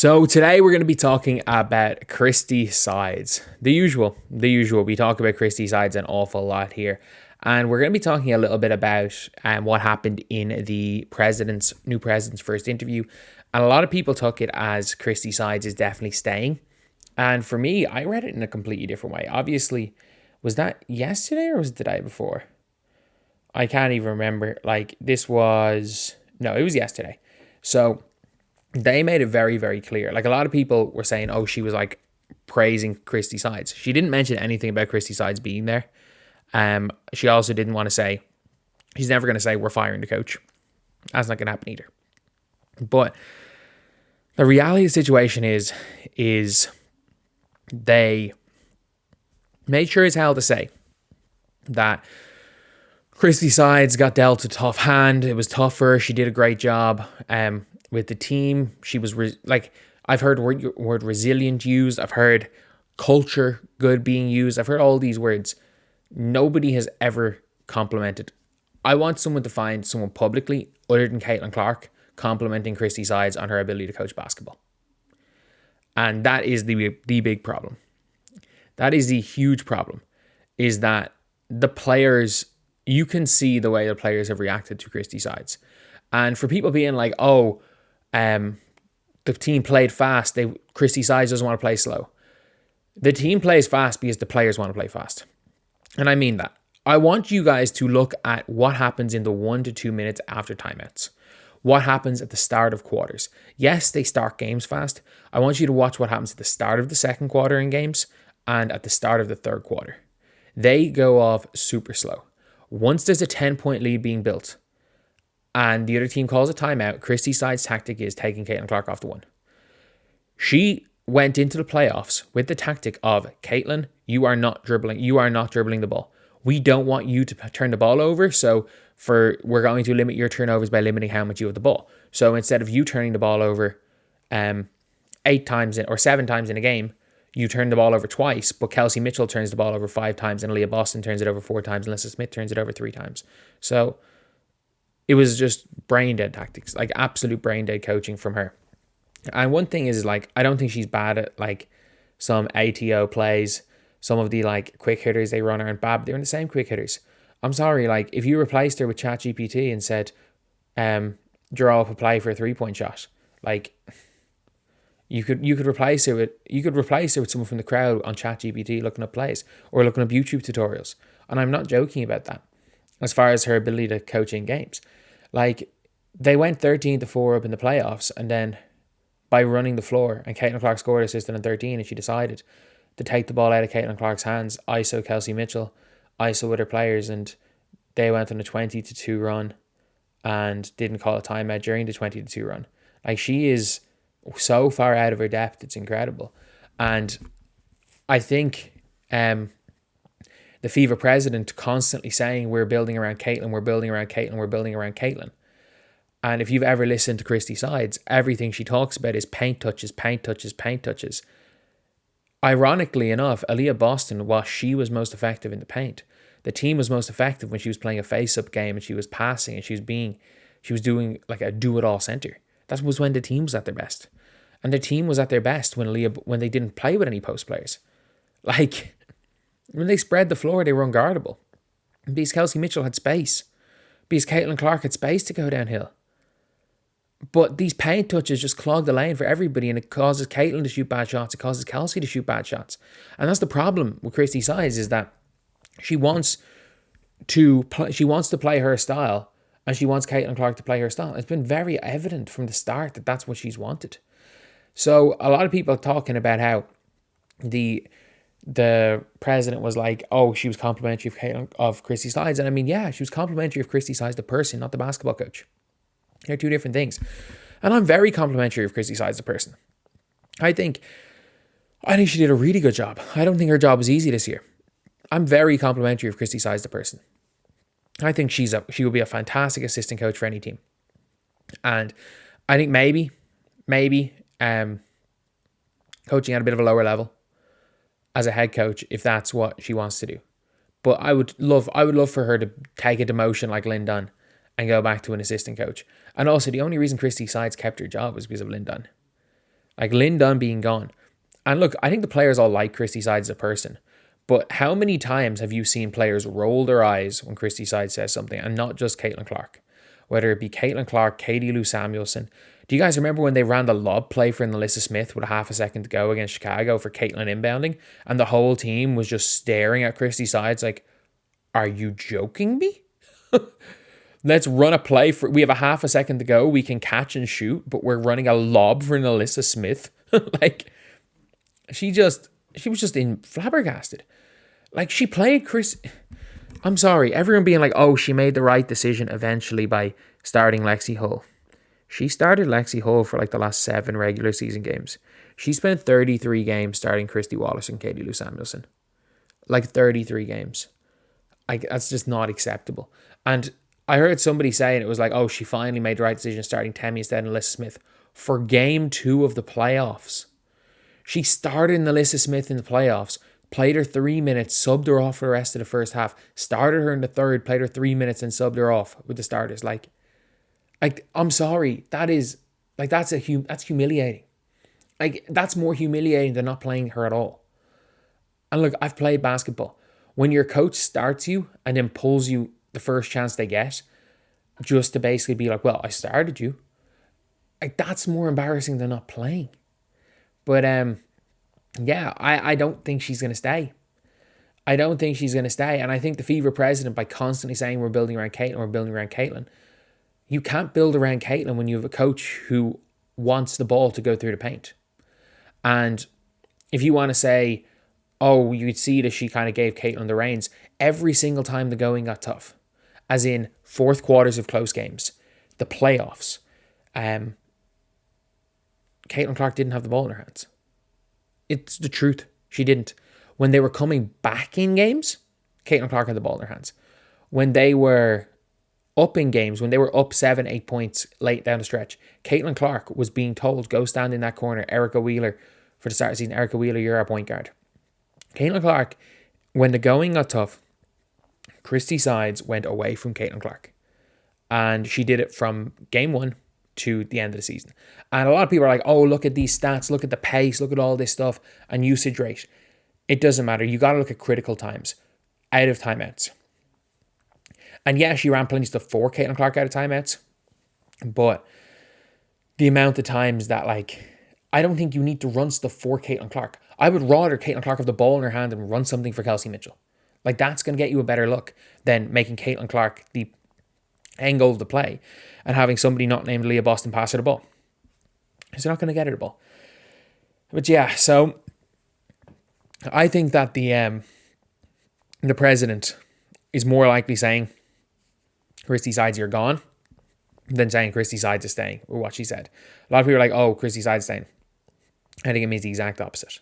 So today we're going to be talking about Christie sides. The usual. We talk about Christie sides an awful lot here. And we're going to be talking a little bit about what happened in the new president's first interview. And a lot of people took it as Christie sides is definitely staying. And for me, I read it in a completely different way. Obviously, was that yesterday or was it the day before? I can't even remember. It was yesterday. So they made it very, very clear. A lot of people were saying, oh, she was praising Christie sides. She didn't mention anything about Christie sides being there. She also didn't want to say, she's never going to say we're firing the coach. That's not going to happen either. But the reality of the situation is they made sure as hell to say that Christie sides got dealt a tough hand. It was tough for her. She did a great job. With the team, she was I've heard word resilient used. I've heard culture good being used. I've heard all these words. Nobody has ever complimented. I want someone to find someone publicly other than Caitlin Clark complimenting Christie sides on her ability to coach basketball. And that is the big problem. That is the huge problem, is that the players, you can see the way the players have reacted to Christie sides. And for people being like, oh, the team played fast. Christie sides doesn't want to play slow. The team plays fast because the players want to play fast. And I mean that. I want you guys to look at what happens in the 1 to 2 minutes after timeouts. What happens at the start of quarters. Yes, they start games fast. I want you to watch what happens at the start of the second quarter in games and at the start of the third quarter. They go off super slow. Once there's a 10-point lead being built, and the other team calls a timeout, Christie side's tactic is taking Caitlin Clark off the one. She went into the playoffs with the tactic of, Caitlin, you are not dribbling the ball. We don't want you to turn the ball over, so we're going to limit your turnovers by limiting how much you have the ball. So instead of you turning the ball over 7 times in a game, you turn the ball over twice, but Kelsey Mitchell turns the ball over 5 times, and Leah Boston turns it over 4 times, and Lisa Smith turns it over 3 times. So it was just brain dead tactics, absolute brain dead coaching from her. And one thing is I don't think she's bad at some ATO plays. Some of the quick hitters they run aren't bad, but they're in the same quick hitters. I'm sorry, if you replaced her with ChatGPT and said, draw up a play for a 3-point shot, you could replace her with someone from the crowd on ChatGPT looking up plays or looking up YouTube tutorials. And I'm not joking about that. As far as her ability to coach in games. They went 13-4 up in the playoffs, and then by running the floor, and Caitlin Clark scored assist on 13, and she decided to take the ball out of Caitlin Clark's hands, ISO Kelsey Mitchell, ISO with her players, and they went on a 20-2 run and didn't call a timeout during the 20-2 run. She is so far out of her depth, it's incredible. And I think the FIVA president constantly saying we're building around Caitlin, we're building around Caitlin, we're building around Caitlin. And if you've ever listened to Christie sides, everything she talks about is paint touches, paint touches, paint touches. Ironically enough, Aaliyah Boston, while she was most effective in the paint, the team was most effective when she was playing a face-up game and she was passing and she was doing a do-it-all center. That was when the team was at their best. And the team was at their best when they didn't play with any post players. When they spread the floor, they were unguardable. Because Kelsey Mitchell had space. Because Caitlin Clark had space to go downhill. But these paint touches just clog the lane for everybody, and it causes Caitlin to shoot bad shots. It causes Kelsey to shoot bad shots. And that's the problem with Christie sides, is that she wants to play her style, and she wants Caitlin Clark to play her style. It's been very evident from the start that that's what she's wanted. So a lot of people are talking about how the president was she was complimentary of Christie sides. And I mean, yeah, she was complimentary of Christie sides, the person, not the basketball coach. They're two different things. And I'm very complimentary of Christie sides, the person. I think she did a really good job. I don't think her job was easy this year. I'm very complimentary of Christie sides, the person. I think she would be a fantastic assistant coach for any team. And I think maybe coaching at a bit of a lower level as a head coach, if that's what she wants to do. But I would love for her to take a demotion like Lynn Dunn and go back to an assistant coach. And also, the only reason Christie sides kept her job was because of Lynn Dunn. Like Lynn Dunn being gone. And look, I think the players all like Christie Sides as a person. But how many times have you seen players roll their eyes when Christie Sides says something, and not just Caitlin Clark? Whether it be Caitlin Clark, Katie Lou Samuelson. Do you guys remember when they ran the lob play for Alyssa Smith with a half a second to go against Chicago for Caitlin inbounding? And the whole team was just staring at Christie Sides like, are you joking me? Let's run a play for, we have a half a second to go. We can catch and shoot, but we're running a lob for Alyssa Smith. Like, she was just flabbergasted. Like, she played I'm sorry, everyone being like, oh, she made the right decision eventually by starting Lexi Hull. She started Lexi Hull for like the last 7 regular season games. She spent 33 games starting Christy Wallace and Katie Lou Samuelson. Like 33 games. That's just not acceptable. And I heard somebody saying it was like, oh, she finally made the right decision starting Temi instead of Alyssa Smith for game 2 of the playoffs. She started Alyssa Smith in the playoffs, played her 3 minutes, subbed her off for the rest of the first half, started her in the third, played her 3 minutes and subbed her off with the starters. Like I'm sorry, that's humiliating. Like, that's more humiliating than not playing her at all. And look, I've played basketball. When your coach starts you and then pulls you the first chance they get, just to basically be like, well, I started you. Like, that's more embarrassing than not playing. But yeah, I don't think she's going to stay. I don't think she's going to stay. And I think the Fever president, by constantly saying we're building around Caitlin, you can't build around Caitlin when you have a coach who wants the ball to go through the paint. And if you want to say, oh, you could see that she kind of gave Caitlin the reins, every single time the going got tough, as in fourth quarters of close games, the playoffs, Caitlin Clark didn't have the ball in her hands. It's the truth. She didn't. When they were coming back in games, Caitlin Clark had the ball in her hands. When they were up in games, when they were up 7-8 points late down the stretch, Caitlin Clark was being told, go stand in that corner. Erica Wheeler, for the start of the season, Erica Wheeler, you're our point guard. Caitlin Clark, when the going got tough, Christie Sides went away from Caitlin Clark. And she did it from game 1 to the end of the season. And a lot of people are like, oh, look at these stats, look at the pace, look at all this stuff, and usage rate. It doesn't matter. You got to look at critical times, out of timeouts. And yeah, she ran plenty of stuff for Caitlin Clark out of timeouts, but the amount of times that, like, I don't think you need to run stuff for Caitlin Clark. I would rather Caitlin Clark have the ball in her hand and run something for Kelsey Mitchell. Like, that's going to get you a better look than making Caitlin Clark the end goal of the play and having somebody not named Leah Boston pass her the ball. Because they're not going to get her the ball. But yeah, so I think that the president is more likely saying Christie Sides, you're gone, than saying Christie Sides is staying, or what she said. A lot of people are like, oh, Christie Sides is staying. I think it means the exact opposite.